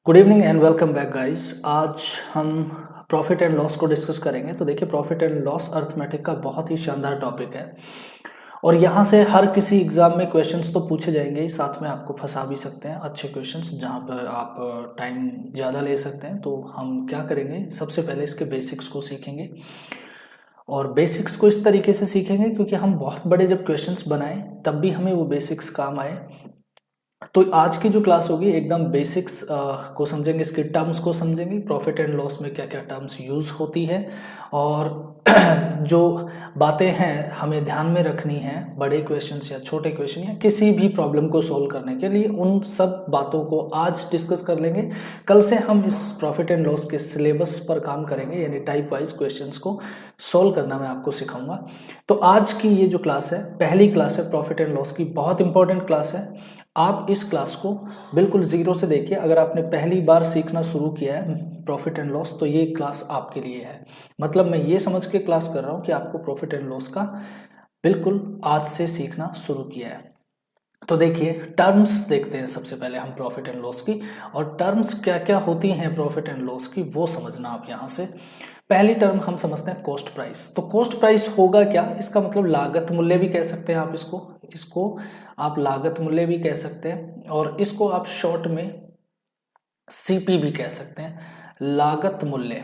Good evening and welcome back guys. आज हम profit and loss को डिस्कस करेंगे। तो देखिए, प्रॉफिट एंड लॉस अर्थमेटिक का बहुत ही शानदार टॉपिक है और यहाँ से हर किसी एग्जाम में क्वेश्चंस तो पूछे जाएंगे ही, साथ में आपको फंसा भी सकते हैं अच्छे क्वेश्चंस जहाँ पर आप टाइम ज़्यादा ले सकते हैं। तो हम क्या करेंगे, सबसे पहले इसके बेसिक्स को सीखेंगे और बेसिक्स को इस तरीके से सीखेंगे क्योंकि हम बहुत बड़े जब क्वेश्चंस बनाएं तब भी हमें वो बेसिक्स काम आए। तो आज की जो क्लास होगी एकदम बेसिक्स को समझेंगे, इसके टर्म्स को समझेंगे, प्रॉफिट एंड लॉस में क्या क्या टर्म्स यूज होती है और जो बातें हैं हमें ध्यान में रखनी है बड़े क्वेश्चंस या छोटे क्वेश्चन या किसी भी प्रॉब्लम को सोल्व करने के लिए, उन सब बातों को आज डिस्कस कर लेंगे। कल से हम इस प्रॉफिट एंड लॉस के सिलेबस पर काम करेंगे, यानी टाइप वाइज क्वेश्चंस को सोल्व करना मैं आपको सिखाऊंगा। तो आज की ये जो क्लास है, पहली क्लास है प्रॉफिट एंड लॉस की, बहुत इंपॉर्टेंट क्लास है। आप इस क्लास को बिल्कुल जीरो से देखिए। अगर आपने पहली बार सीखना शुरू किया है प्रॉफिट एंड लॉस तो ये क्लास आपके लिए है। मतलब मैं ये समझ के क्लास कर रहा हूँ कि आपको प्रॉफिट एंड लॉस का बिल्कुल आज से सीखना शुरू किया है। तो देखिए, टर्म्स देखते हैं सबसे पहले हम प्रॉफिट एंड लॉस की, और टर्म्स क्या क्या होती हैं प्रॉफिट एंड लॉस की वो समझना आप यहाँ से। पहली टर्म हम समझते हैं कॉस्ट प्राइस। तो कॉस्ट प्राइस होगा क्या, इसका मतलब लागत मूल्य भी कह सकते हैं आप इसको इसको आप लागत मूल्य भी कह सकते हैं और इसको आप शॉर्ट में सीपी भी कह सकते हैं। लागत मूल्य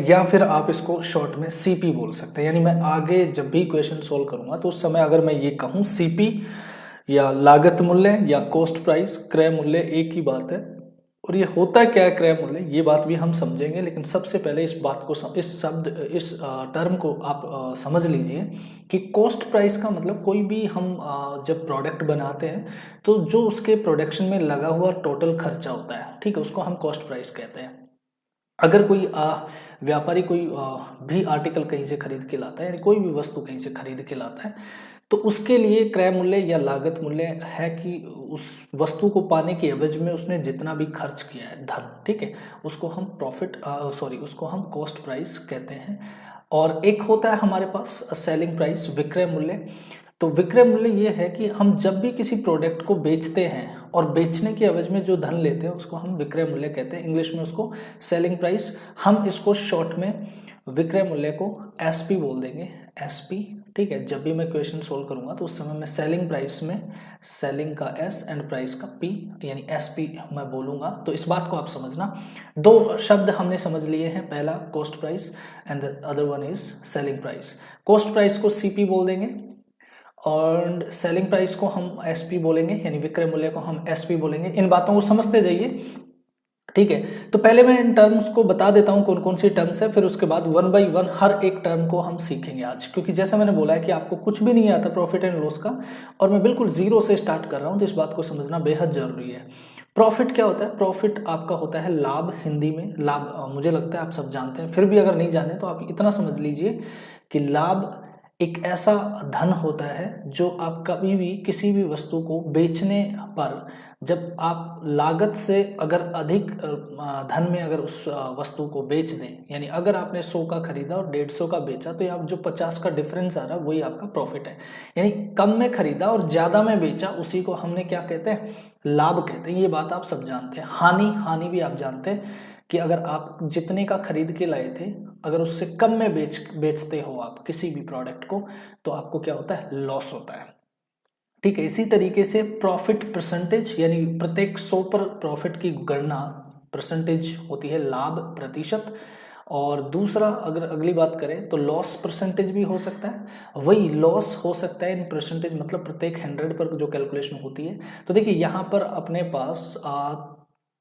या फिर आप इसको शॉर्ट में सीपी बोल सकते हैं। यानी मैं आगे जब भी क्वेश्चन सोल्व करूंगा तो उस समय अगर मैं ये कहूं सीपी या लागत मूल्य या कॉस्ट प्राइस, क्रय मूल्य एक ही बात है। और ये होता क्या है क्रय मूल्य, ये बात भी हम समझेंगे, लेकिन सबसे पहले इस बात को इस टर्म को आप समझ लीजिए कि कॉस्ट प्राइस का मतलब कोई भी हम जब प्रोडक्ट बनाते हैं तो जो उसके प्रोडक्शन में लगा हुआ टोटल खर्चा होता है, ठीक है, उसको हम कॉस्ट प्राइस कहते हैं। अगर कोई व्यापारी कोई भी आर्टिकल कहीं से खरीद के लाता है, यानी कोई भी वस्तु कहीं से खरीद के लाता है, तो उसके लिए क्रय मूल्य या लागत मूल्य है कि उस वस्तु को पाने की एवज में उसने जितना भी खर्च किया है धन, ठीक है, उसको हम उसको हम कॉस्ट प्राइस कहते हैं। और एक होता है हमारे पास सेलिंग प्राइस, विक्रय मूल्य। तो विक्रय मूल्य ये है कि हम जब भी किसी प्रोडक्ट को बेचते हैं और बेचने के एवज में जो धन लेते हैं उसको हम विक्रय मूल्य कहते हैं, इंग्लिश में उसको सेलिंग प्राइस। हम इसको शॉर्ट में विक्रय मूल्य को एसपी बोल देंगे, एसपी, ठीक है। जब भी मैं क्वेश्चन सोल्व करूंगा तो उस समय मैं सेलिंग प्राइस में सेलिंग का एस एंड प्राइस का पी यानी एसपी मैं बोलूंगा। तो इस बात को आप समझना। दो शब्द हमने समझ लिए हैं, पहला cost price and the other one is selling price. Cost price को सीपी बोल देंगे और सेलिंग प्राइस को हम एसपी बोलेंगे, यानी विक्रय मूल्य को हम एसपी बोलेंगे। इन बातों को समझते जाइए, ठीक है। तो पहले मैं इन टर्म्स को बता देता हूं कौन कौन सी टर्म्स है, फिर उसके बाद वन बाय वन हर एक टर्म को हम सीखेंगे आज, क्योंकि जैसा मैंने बोला है कि आपको कुछ भी नहीं आता प्रॉफिट एंड लॉस का और मैं बिल्कुल जीरो से स्टार्ट कर रहा हूं, तो इस बात को समझना बेहद जरूरी है। प्रॉफिट क्या होता है? प्रॉफिट आपका होता है लाभ, हिंदी में लाभ मुझे लगता है आप सब जानते हैं, फिर भी अगर नहीं जाने तो आप इतना समझ लीजिए कि लाभ एक ऐसा धन होता है जो आप कभी भी किसी भी वस्तु को बेचने पर, जब आप लागत से अगर अधिक धन में अगर उस वस्तु को बेच दें, यानी अगर आपने 100 का खरीदा और 150 का बेचा, तो यहाँ जो 50 का डिफरेंस आ रहा है वही आपका प्रॉफिट है। यानी कम में खरीदा और ज्यादा में बेचा, उसी को हमने क्या कहते हैं? लाभ कहते हैं। ये बात आप सब जानते हैं। हानि भी आप जानते हैं कि अगर आप जितने का खरीद के लाए थे, अगर उससे कम में बेचते हो आप किसी भी प्रोडक्ट को, तो आपको क्या होता है? लॉस होता है, ठीक है। इसी तरीके से प्रॉफिट परसेंटेज, यानी प्रत्येक 100 पर प्रॉफिट की गणना परसेंटेज होती है, लाभ प्रतिशत। और दूसरा अगर अगली बात करें तो लॉस परसेंटेज भी हो सकता है, वही लॉस हो सकता है इन परसेंटेज, मतलब प्रत्येक 100 पर जो कैलकुलेशन होती है। तो देखिए यहाँ पर अपने पास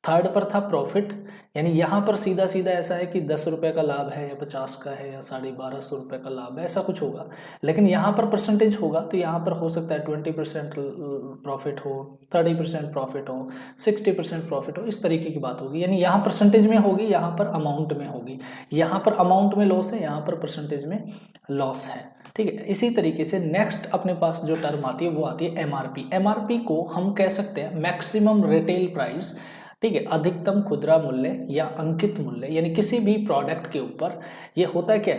थर्ड पर था प्रॉफिट, यानी यहाँ पर सीधा सीधा ऐसा है कि 10 रुपए का लाभ है या 50 का है या 1250 रुपए का लाभ है, ऐसा कुछ होगा। लेकिन यहाँ पर परसेंटेज होगा तो यहाँ पर हो सकता है 20% प्रॉफिट हो, 30% प्रॉफिट हो, 60% प्रॉफिट हो, इस तरीके की बात होगी। यानी यहाँ परसेंटेज में होगी, यहाँ पर अमाउंट में होगी। यहाँ पर अमाउंट में लॉस है, यहाँ पर परसेंटेज में लॉस है, ठीक है। इसी तरीके से नेक्स्ट अपने पास जो टर्म आती है वो आती है एमआरपी। एमआरपी को हम कह सकते हैं मैक्सिमम रिटेल प्राइस, ठीक है, अधिकतम खुदरा मूल्य या अंकित मूल्य। यानी किसी भी प्रोडक्ट के ऊपर ये होता है क्या,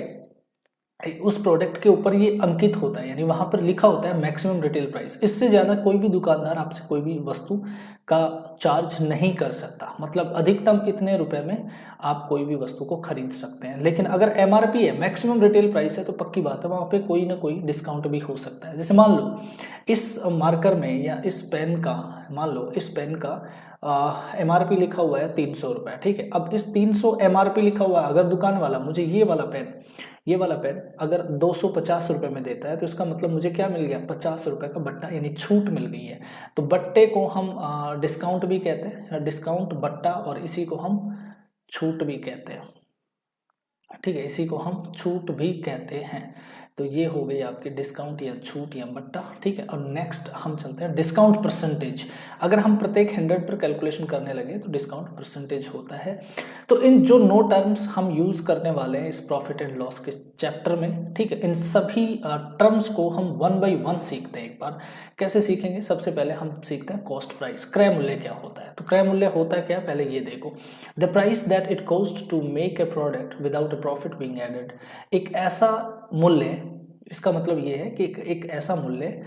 उस प्रोडक्ट के ऊपर ये अंकित होता है, यानी वहां पर लिखा होता है मैक्सिमम रिटेल प्राइस। इससे ज़्यादा कोई भी दुकानदार आपसे कोई भी वस्तु का चार्ज नहीं कर सकता, मतलब अधिकतम इतने रुपए में आप कोई भी वस्तु को खरीद सकते हैं। लेकिन अगर एमआरपी है, मैक्सिमम रिटेल प्राइस है, तो पक्की बात है वहाँ पे कोई ना कोई डिस्काउंट भी हो सकता है। जैसे मान लो इस मार्कर में या इस पेन का, मान लो इस पेन का एमआरपी लिखा हुआ है 300 रुपये, ठीक है। अब इस 300 एमआरपी लिखा हुआ है, अगर दुकान वाला मुझे ये वाला पेन अगर 250 रुपये में देता है, तो इसका मतलब मुझे क्या मिल गया, 50 रुपये का बट्टा, यानी छूट मिल गई है। तो बट्टे को हम डिस्काउंट भी कहते हैं, डिस्काउंट बट्टा, और इसी को हम छूट भी कहते हैं, ठीक है, इसी को हम छूट भी कहते हैं। तो ये हो गई आपकी डिस्काउंट या छूट या बट्टा, ठीक है। और नेक्स्ट हम चलते हैं डिस्काउंट परसेंटेज। अगर हम प्रत्येक 100 पर कैलकुलेशन करने लगे तो डिस्काउंट परसेंटेज होता है। तो इन जो 9 टर्म्स हम यूज करने वाले हैं इस प्रॉफिट एंड लॉस के चैप्टर में, ठीक है, इन सभी टर्म्स को हम 1 बाय 1 सीखते हैं। एक बार कैसे सीखेंगे, सबसे पहले हम सीखते हैं कॉस्ट प्राइस, क्रय मूल्य क्या होता है। तो क्रय मूल्य होता है क्या, पहले ये देखो, the price that it cost to make a product without a profit being added. एक ऐसा मूल्य, इसका मतलब ये है कि एक ऐसा मूल्य,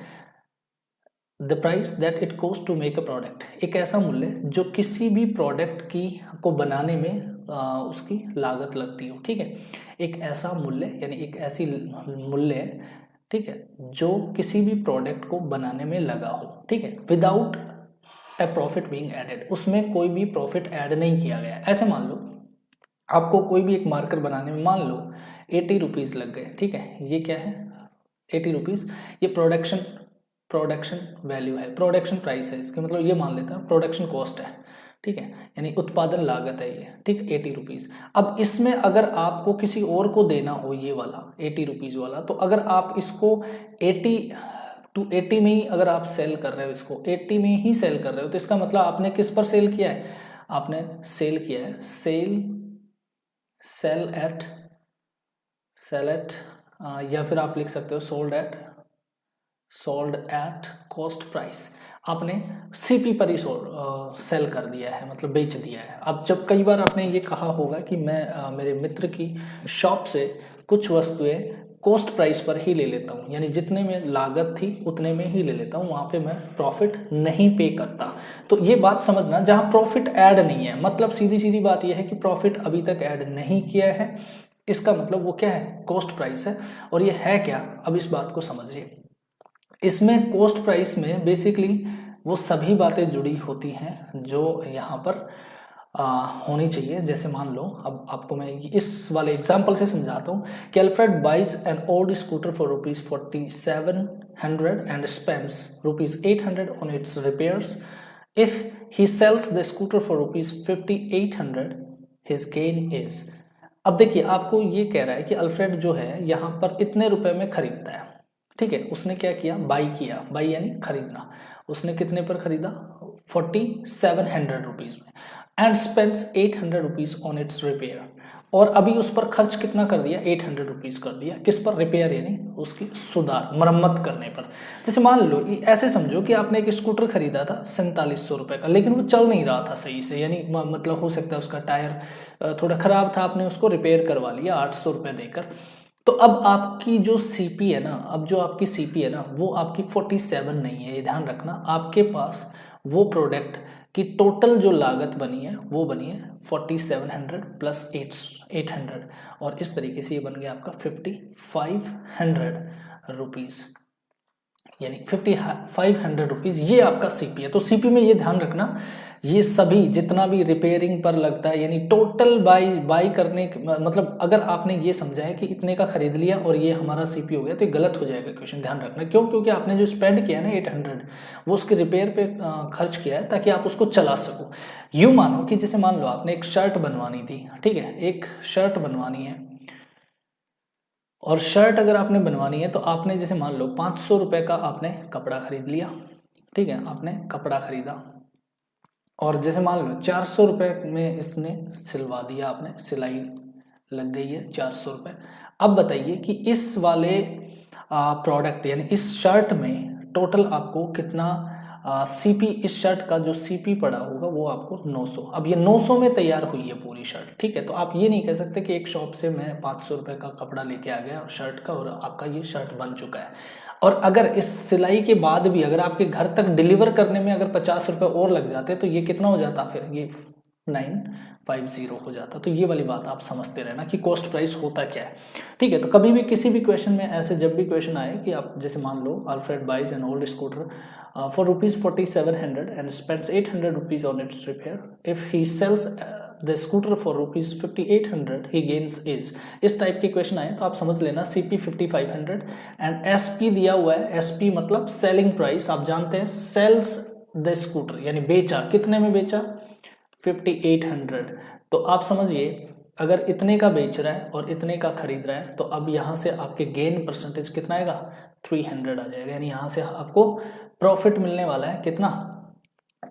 the price that it cost to make a product, एक ऐसा मूल्य जो किसी भी प्रोडक्ट की को बनाने में उसकी लागत लगती हो, ठीक है। एक ऐसा मूल्य यानी एक ऐसी मूल्य, ठीक है, जो किसी भी प्रोडक्ट को बनाने में लगा हो, ठीक है, without a profit being added, उसमें कोई भी प्रॉफिट ऐड नहीं किया गया। ऐसे मान लो आपको कोई भी एक मार्कर बनाने में मान लो 80 रुपीज़ लग गए, ठीक है, ये क्या है 80 रुपीज़, ये प्रोडक्शन वैल्यू है, प्रोडक्शन प्राइस है, इसके मतलब ये मान लेता है प्रोडक्शन कॉस्ट है, ठीक है, यानी उत्पादन लागत है ये, ठीक, 80 रुपीज़। अब इसमें अगर आपको किसी और को देना हो ये वाला 80 रुपीज़ वाला, तो अगर आप इसको 80 में ही अगर आप सेल कर रहे हो, इसको 80 में ही सेल कर रहे हो, तो इसका मतलब आपने किस पर सेल किया है, आपने सेल किया है सेल एट या फिर आप लिख सकते हो सोल्ड एट कॉस्ट प्राइस, आपने सीपी पर ही सेल कर दिया है, मतलब बेच दिया है। अब जब कई बार आपने ये कहा होगा कि मैं मेरे मित्र की शॉप से कुछ वस्तुएं कॉस्ट प्राइस पर ही ले लेता हूँ, यानी जितने में लागत थी उतने में ही ले लेता हूँ, वहाँ पे मैं प्रॉफिट नहीं पे करता। तो ये बात समझना, जहाँ प्रॉफिट ऐड नहीं है, मतलब सीधी बात यह है कि प्रॉफिट अभी तक ऐड नहीं किया है, इसका मतलब वो क्या है, कॉस्ट प्राइस है। और ये है क्या, अब इस बात को समझिए। इसमें कॉस्ट प्राइस में बेसिकली वो सभी बातें जुड़ी होती हैं जो यहाँ पर होनी चाहिए। जैसे मान लो, अब आपको मैं इस वाले एग्जाम्पल से समझाता हूँ कि Alfred buys an old scooter for ₹4700 and spends ₹800 on its repairs. If he sells the scooter for ₹5800 his gain is. अब देखिए, आपको ये कह रहा है कि अल्फ्रेड जो है यहाँ पर इतने रुपए में खरीदता है, ठीक है, उसने क्या किया, बाई यानी खरीदना, उसने कितने पर खरीदा, 4700 रुपीज में, and spends 800 rupees on its repair, और अभी उस पर खर्च कितना कर दिया, 800 रुपीज कर दिया, किस पर, रिपेयर यानी उसकी सुधार मरम्मत करने पर। जैसे मान लो ऐसे समझो कि आपने एक स्कूटर खरीदा था 4700 रुपए का, लेकिन वो चल नहीं रहा था सही से, यानी मतलब हो सकता है उसका टायर थोड़ा खराब था, आपने उसको रिपेयर करवा लिया 800 रुपये देकर। तो अब आपकी जो सीपी है ना, वो आपकी 47 नहीं है, ये ध्यान रखना। आपके पास वो प्रोडक्ट की टोटल जो लागत बनी है वो बनी है 4700 प्लस 800, और इस तरीके से ये बन गया आपका 5500 रुपीज़, यानी 5500 रुपीज़, ये आपका सीपी है। तो सीपी में ये ध्यान रखना, ये सभी जितना भी रिपेयरिंग पर लगता है, यानी टोटल बाई करने, मतलब अगर आपने ये समझा है कि इतने का खरीद लिया और ये हमारा सीपी हो गया, तो ये गलत हो जाएगा क्वेश्चन, ध्यान रखना। क्यों, क्योंकि आपने जो स्पेंड किया है ना 800, वो उसके रिपेयर पे खर्च किया है ताकि आप उसको चला सको। यूँ मानो कि जैसे मान लो आपने एक शर्ट बनवानी थी, ठीक है, एक शर्ट बनवानी है, और शर्ट अगर आपने बनवानी है तो आपने जैसे मान लो 500 रुपये का आपने कपड़ा खरीद लिया, ठीक है, आपने कपड़ा खरीदा, और जैसे मान लो 400 रुपये में इसने सिलवा दिया, आपने सिलाई लग गई है 400 रुपये। अब बताइए कि इस वाले प्रोडक्ट यानी इस शर्ट में टोटल आपको कितना सीपी, इस शर्ट का जो सीपी पड़ा होगा वो आपको 900। अब ये 900 में तैयार हुई है पूरी शर्ट, ठीक है। तो आप ये नहीं कह सकते कि एक शॉप से मैं 500 रुपये का कपड़ा लेके आ गया शर्ट का और आपका ये शर्ट बन चुका है। और अगर इस सिलाई के बाद भी अगर आपके घर तक डिलीवर करने में अगर 50 रुपये और लग जाते तो ये कितना हो जाता, फिर ये 950 हो जाता। तो ये वाली बात आप समझते रहना कि कॉस्ट प्राइस होता क्या है, ठीक है। तो कभी भी किसी भी क्वेश्चन में ऐसे जब भी क्वेश्चन आए कि आप जैसे मान लो Alfred buys an old scooter for ₹4700 and spends 800 rupees on its repair, if he sells the scooter for ₹5800 he gains इस टाइप के क्वेश्चन आए तो आप समझ लेना सीपी 5500 एंड एसपी दिया हुआ है। एसपी मतलब सेलिंग प्राइस, आप जानते हैं सेल्स द स्कूटर यानी बेचा, कितने में बेचा 5800। तो आप समझिए अगर इतने का बेच रहा है और इतने का खरीद रहा है तो अब यहाँ से आपके गेन परसेंटेज कितना आएगा 300 आ जाएगा, यानी यहाँ से आपको प्रॉफिट मिलने वाला है कितना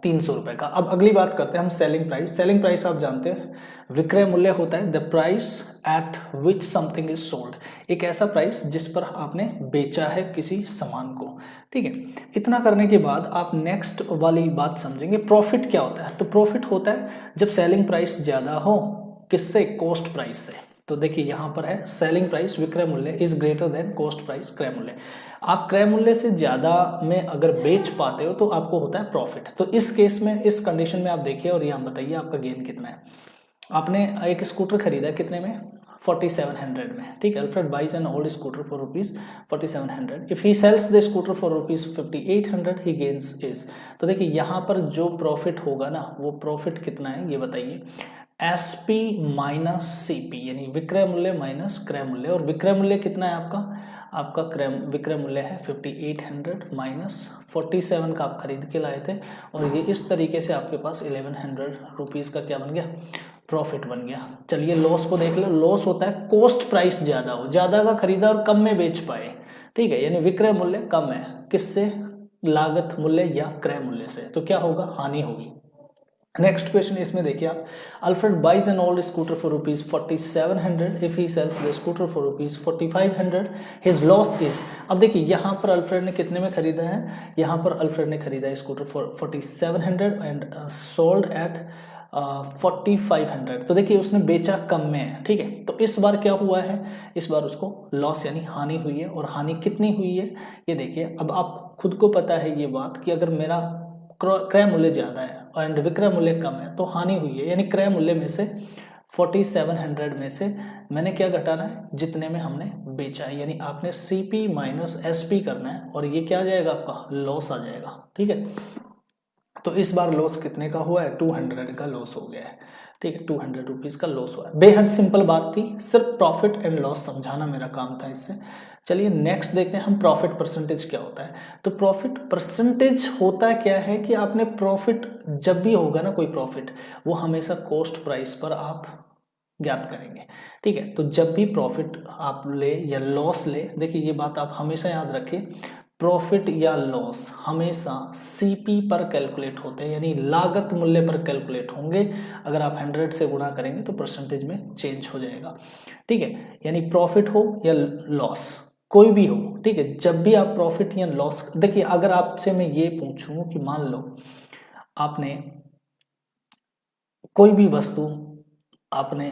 300 रुपए का। अब अगली बात करते हैं हम सेलिंग प्राइस। सेलिंग प्राइस आप जानते हैं विक्रय मूल्य होता है the price at which something is sold, एक ऐसा प्राइस जिस पर आपने बेचा है किसी सामान को, ठीक है। इतना करने के बाद आप नेक्स्ट वाली बात समझेंगे प्रॉफिट क्या होता है। तो प्रॉफिट होता है जब सेलिंग प्राइस ज्यादा हो, किससे, कॉस्ट प्राइस से। तो देखिए यहाँ पर है सेलिंग प्राइस विक्रय मूल्य is greater than cost price क्रय मूल्य। आप क्रय मूल्य से ज्यादा में अगर बेच पाते हो तो आपको होता है प्रॉफिट। तो इस केस में, इस कंडीशन में आप देखिए और यहाँ बताइए आपका गेन कितना है। आपने एक स्कूटर खरीदा है कितने में 4700 में, ठीक है। Alfred buys an old scooter for ₹4700, if he sells the scooter for ₹5800 he gains is. तो देखिए यहाँ पर जो प्रॉफिट होगा ना वो प्रॉफिट कितना है ये बताइए, एसपी माइनस सीपी यानी विक्रय मूल्य माइनस क्रय मूल्य। और विक्रय मूल्य कितना है आपका विक्रय मूल्य है 5800 माइनस 47 का आप खरीद के लाए थे और ये इस तरीके से आपके पास 1100 रुपीज का क्या बन गया, प्रॉफिट बन गया। चलिए लॉस को देख लो। लॉस होता है कॉस्ट प्राइस ज्यादा हो, ज्यादा का खरीदा और कम में बेच पाए, ठीक है, यानी विक्रय मूल्य कम है किससे, लागत मूल्य या क्रय मूल्य से, तो क्या होगा, हानि होगी। नेक्स्ट क्वेश्चन इसमें देखिए आप, Alfred buys an old scooter for ₹4700, if he sells the scooter for ₹4500 his loss is. अब देखिए यहाँ पर अल्फ्रेड ने कितने में खरीदा है, यहाँ पर अल्फ्रेड ने खरीदा है scooter for 4700 and sold at 4500। तो देखिए उसने बेचा कम में है, ठीक है। तो इस बार क्या हुआ है, इस बार उसको लॉस यानी हानि हुई है। और हानि कितनी हुई है ये देखिए। अब आप खुद को पता है ये बात कि अगर मेरा क्रय मूल्य ज्यादा है एंड विक्रय मूल्य कम है तो हानि हुई है, यानी क्रय मूल्य में से 4700 में से मैंने क्या घटाना है, जितने में हमने बेचा है, यानी आपने सीपी माइनस एसपी करना है और ये क्या आ जाएगा आपका लॉस आ जाएगा, ठीक है। तो इस बार लॉस कितने का हुआ है, 200 का लॉस हो गया है, ठीक है, 200 रुपीज का लॉस हुआ है। बेहद सिंपल बात थी, सिर्फ प्रॉफिट एंड लॉस समझाना मेरा काम था इससे। चलिए नेक्स्ट देखते हैं हम प्रॉफिट परसेंटेज क्या होता है। तो प्रॉफिट परसेंटेज होता क्या है कि आपने प्रॉफिट जब भी होगा ना कोई प्रॉफिट, वो हमेशा कॉस्ट प्राइस पर आप ज्ञात करेंगे, ठीक है। तो जब भी प्रॉफिट आप ले या लॉस ले, देखिए ये बात आप हमेशा याद रखें, प्रॉफिट या लॉस हमेशा सीपी पर कैलकुलेट होते हैं, यानी लागत मूल्य पर कैलकुलेट होंगे। अगर आप 100 से गुणा करेंगे तो परसेंटेज में चेंज हो जाएगा, ठीक है। यानी प्रॉफिट हो या लॉस कोई भी हो, ठीक है, जब भी आप प्रॉफिट या लॉस, देखिए अगर आपसे मैं ये पूछूं कि मान लो आपने कोई भी वस्तु आपने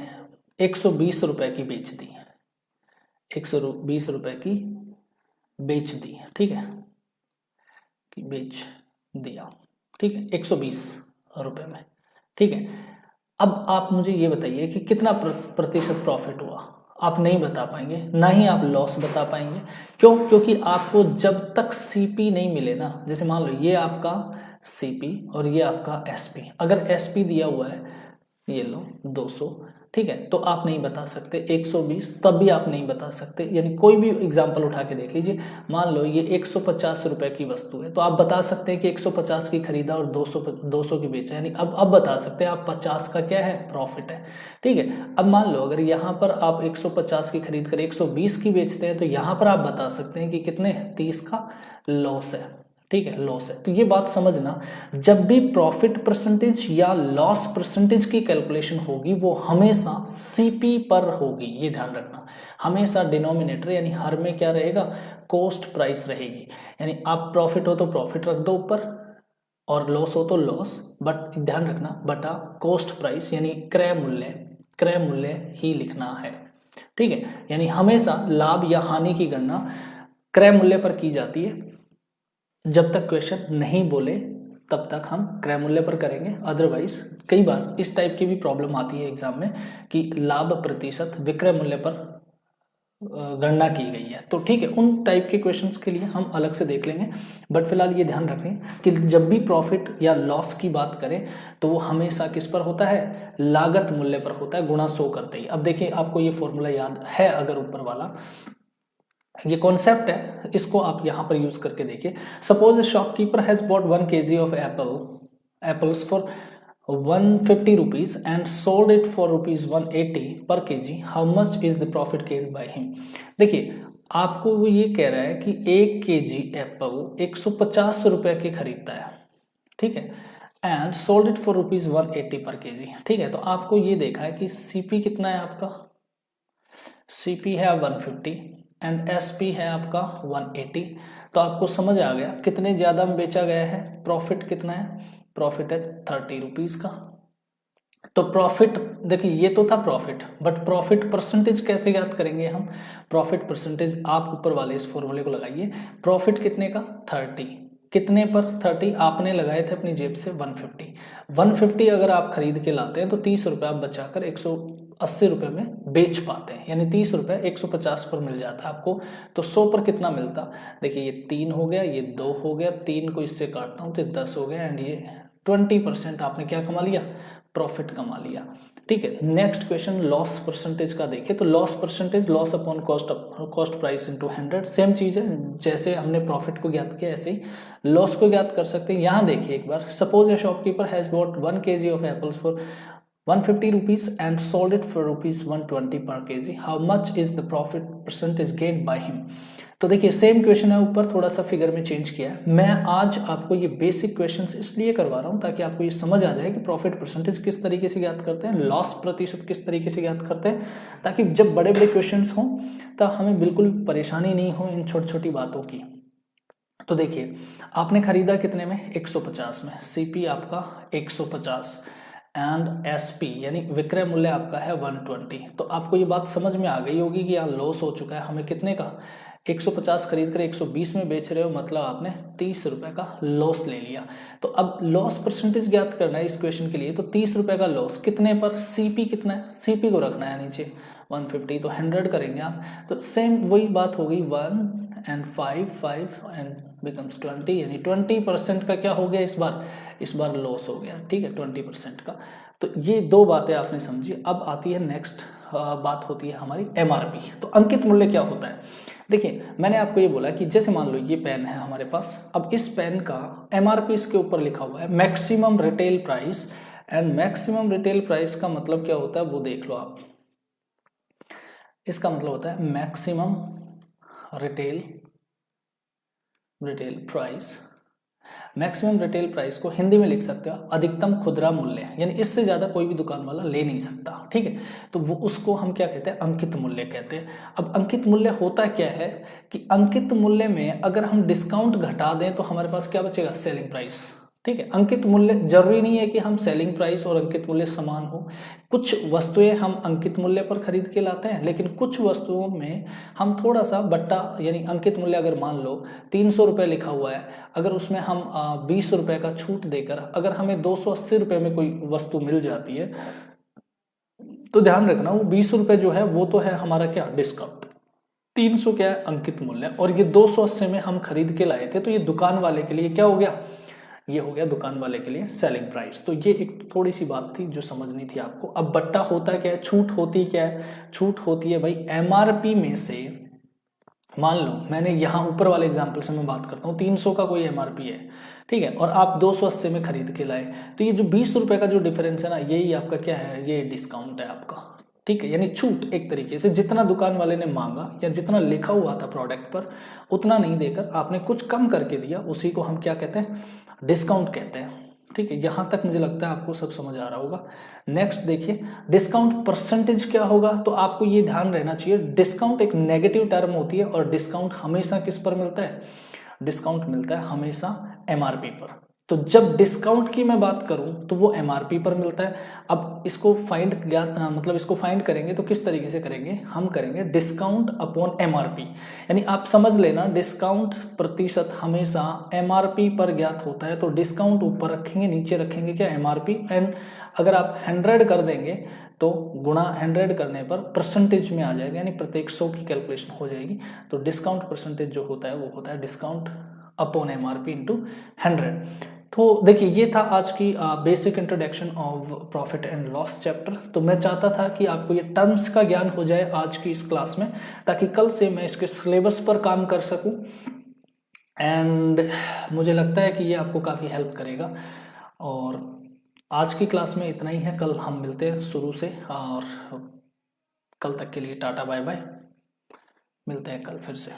120 रुपए की बेच दी, 120 रुपए की बेच दी, ठीक है, कि बेच दिया, ठीक है, 120 रुपए में, ठीक है। अब आप मुझे ये बताइए कि कितना प्रतिशत प्रॉफिट हुआ, आप नहीं बता पाएंगे, ना ही आप लॉस बता पाएंगे। क्यों, क्योंकि आपको जब तक सीपी नहीं मिले ना, जैसे मान लो ये आपका सीपी और ये आपका एसपी, अगर एसपी दिया हुआ है ये लो 200, ठीक है, तो आप नहीं बता सकते। 120 तब भी आप नहीं बता सकते, यानी कोई भी एग्जांपल उठा के देख लीजिए। मान लो ये 150 रुपए की वस्तु है तो आप बता सकते हैं कि 150 की खरीदा और 200 की बेचा, यानी अब बता सकते हैं आप 50 का क्या है प्रॉफिट है, ठीक है। अब मान लो अगर यहाँ पर आप 150 की खरीद कर 120 की बेचते हैं तो यहाँ पर आप बता सकते हैं कि कितने 30 का लॉस है, ठीक है, लॉस है। तो ये बात समझना, जब भी प्रॉफिट परसेंटेज या लॉस परसेंटेज की कैलकुलेशन होगी वो हमेशा सीपी पर होगी, ये ध्यान रखना। हमेशा डिनोमिनेटर यानी हर में क्या रहेगा, कॉस्ट प्राइस रहेगी। यानी आप प्रॉफिट हो तो प्रॉफिट रख दो ऊपर, और लॉस हो तो लॉस, बट ध्यान रखना बटा कॉस्ट प्राइस यानी क्रय मूल्य ही लिखना है। ठीक है, यानी हमेशा लाभ या हानि की गणना क्रय मूल्य पर की जाती है। जब तक क्वेश्चन नहीं बोले तब तक हम क्रय मूल्य पर करेंगे, अदरवाइज कई बार इस टाइप की भी प्रॉब्लम आती है एग्जाम में कि लाभ प्रतिशत विक्रय मूल्य पर गणना की गई है। तो ठीक है, उन टाइप के क्वेश्चंस के लिए हम अलग से देख लेंगे, बट फिलहाल ये ध्यान रखें कि जब भी प्रॉफिट या लॉस की बात करें तो वो हमेशा किस पर होता है, लागत मूल्य पर होता है, गुणा 100 करते ही। अब देखिए आपको ये फॉर्मूला याद है, अगर ऊपर वाला ये कॉन्सेप्ट है, इसको आप यहां पर यूज करके देखिए। Suppose shopkeeper has bought 1 kg of apples for 150 rupees and sold it for rupees 180 per kg. How much is the profit gained by him? देखिए आपको वो ये कह रहा है कि 1 kg एप्पल 150 रुपए के खरीदता है, ठीक है, and sold it for rupees 180 पर केजी। ठीक है, तो आपको ये देखा है कि सीपी कितना है आपका, सीपी है 150 एंड एसपी है आपका 180। तो आपको समझ आ गया कितने ज्यादा में बेचा गया है, प्रॉफिट कितना है, प्रॉफिट है 30 रुपीज का। तो प्रॉफिट देखिए ये तो था प्रॉफिट, बट प्रॉफिट परसेंटेज कैसे ज्ञात करेंगे हम, प्रॉफिट परसेंटेज आप ऊपर वाले इस फॉर्मूले को लगाइए। प्रॉफिट कितने का 30, कितने पर 30, आपने लगाए थे अपनी जेब से 150 अगर आप खरीद के लाते हैं तो 30 रुपए आप बचाकर 180 रुपए में बेच पाते हैं, यानी 30 रुपए 150 पर मिल जाता है आपको। तो 100 पर कितना मिलता, देखिए ये 3 हो गया, ये 2 हो गया, 3 को इससे काटता हूं तो 10 हो गया, एंड ये 20% आपने क्या कमा लिया, प्रॉफिट कमा लिया। ठीक है, नेक्स्ट क्वेश्चन लॉस परसेंटेज का देखिए। तो loss percentage loss upon cost price into 100, same चीज है, जैसे हमने प्रॉफिट को ज्ञात किया ऐसे ही लॉस को ज्ञात कर सकते हैं। यहां देखिए एक बार, suppose a shopkeeper has bought 1 kg of apples for 150 rupees and sold it for rupees 120 per kg. How much is the profit percentage gained by him? तो देखिए सेम क्वेश्चन है, ऊपर थोड़ा सा फिगर में चेंज किया है। मैं आज आपको ये बेसिक क्वेश्चंस इसलिए करवा रहा हूं ताकि आपको ये समझ आ जाए कि प्रॉफिट परसेंटेज किस तरीके से ज्ञात करते हैं, लॉस प्रतिशत किस तरीके से ज्ञात करते हैं, ताकि जब बड़े बड़े क्वेश्चंस हों तब हमें बिल्कुल परेशानी नहीं हो इन छोटी छोटी बातों की। तो देखिए आपने खरीदा कितने में, 150 में, सीपी आपका 150 एंड एसपी यानी विक्रय मूल्य आपका है 120। तो आपको ये बात समझ में आ गई होगी कि यहाँ लॉस हो चुका है हमें कितने का, 150 खरीद कर 120 में बेच रहे हो, मतलब आपने 30 रुपए का लॉस ले लिया। तो अब लॉस परसेंटेज ज्ञात करना है इस क्वेश्चन के लिए, तो 30 रुपए का लॉस कितने पर, सीपी कितना है, सीपी को रखना है नीचे 150, तो 100 करेंगे आप। तो सेम वही बात हो गई, 1 and 5 एंड बिकम्स 20, यानी 20% का क्या हो गया इस बार लॉस हो गया। ठीक है, 20% का। तो ये दो बातें आपने समझी। अब आती है नेक्स्ट बात, होती है हमारी एमआरपी। तो अंकित मूल्य क्या होता है, देखिए मैंने आपको ये बोला कि जैसे मान लो ये पेन है हमारे पास, अब इस पेन का एमआरपी इसके ऊपर लिखा हुआ है maximum retail price, and maximum retail price का मतलब क्या होता है वो देख लो आप। इसका मतलब होता है maximum retail price. Maximum retail price को हिंदी में लिख सकते हो अधिकतम खुदरा मूल्य, यानी इससे ज्यादा कोई भी दुकान वाला ले नहीं सकता। ठीक है, तो वो उसको हम क्या कहते हैं, अंकित मूल्य कहते हैं। अब अंकित मूल्य होता क्या है कि अंकित मूल्य में अगर हम डिस्काउंट घटा दें तो हमारे पास क्या बचेगा, सेलिंग प्राइस। ठीक है, अंकित मूल्य जरूरी नहीं है कि हम सेलिंग प्राइस और अंकित मूल्य समान हो। कुछ वस्तुएं हम अंकित मूल्य पर खरीद के लाते हैं, लेकिन कुछ वस्तुओं में हम थोड़ा सा बट्टा, यानी अंकित मूल्य अगर मान लो 300 रुपए लिखा हुआ है, अगर उसमें हम 20 रुपए का छूट देकर अगर हमें 280 रुपए में कोई वस्तु मिल जाती है, तो ध्यान रखना वो 20 रुपए जो है वो तो है हमारा क्या, डिस्काउंट। 300 क्या है, अंकित मूल्य, और ये 280 में हम खरीद के लाए थे, तो ये दुकान वाले के लिए क्या हो गया, ये हो गया दुकान वाले के लिए सेलिंग प्राइस। तो ये एक थोड़ी सी बात थी जो समझनी थी आपको। अब बट्टा होता क्या है, छूट होती क्या है, छूट होती है भाई एमआरपी में से, मान लो मैंने यहाँ ऊपर वाले एग्जांपल से मैं बात करता हूँ, 300 का कोई एमआरपी है, ठीक है, और आप 280 में खरीद के लाए, तो ये जो 20 रुपए का जो डिफरेंस है ना, यही आपका क्या है, ये डिस्काउंट है आपका। ठीक है, यानी छूट एक तरीके से, जितना दुकान वाले ने मांगा या जितना लिखा हुआ था प्रोडक्ट पर उतना नहीं देकर आपने कुछ कम करके दिया, उसी को हम क्या कहते हैं, डिस्काउंट कहते हैं। ठीक है, यहां तक मुझे लगता है आपको सब समझ आ रहा होगा। नेक्स्ट देखिए डिस्काउंट परसेंटेज क्या होगा, तो आपको ये ध्यान रहना चाहिए डिस्काउंट एक नेगेटिव टर्म होती है, और डिस्काउंट हमेशा किस पर मिलता है, डिस्काउंट मिलता है हमेशा एमआरपी पर। तो जब डिस्काउंट की मैं बात करूं तो वो एमआरपी पर मिलता है। अब इसको फाइंड मतलब इसको फाइंड करेंगे तो किस तरीके से करेंगे, हम करेंगे डिस्काउंट अपॉन एमआरपी। यानी आप समझ लेना डिस्काउंट प्रतिशत हमेशा एमआरपी पर ज्ञात होता है। तो डिस्काउंट ऊपर रखेंगे, नीचे रखेंगे क्या, एमआरपी। एंड अगर आप 100 कर देंगे तो गुणा 100 करने पर परसेंटेज में आ जाएगा, यानी प्रत्येक 100 की कैलकुलेशन हो जाएगी। तो डिस्काउंट परसेंटेज जो होता है वो होता है डिस्काउंट अपॉन एमआरपी इंटू 100। तो देखिए ये था आज की basic introduction of profit and loss chapter. तो मैं चाहता था कि आपको ये टर्म्स का ज्ञान हो जाए आज की इस क्लास में, ताकि कल से मैं इसके सिलेबस पर काम कर सकूं। एंड मुझे लगता है कि ये आपको काफ़ी हेल्प करेगा। और आज की क्लास में इतना ही है, कल हम मिलते हैं शुरू से। और कल तक के लिए टाटा बाय बाय, मिलते हैं कल फिर से।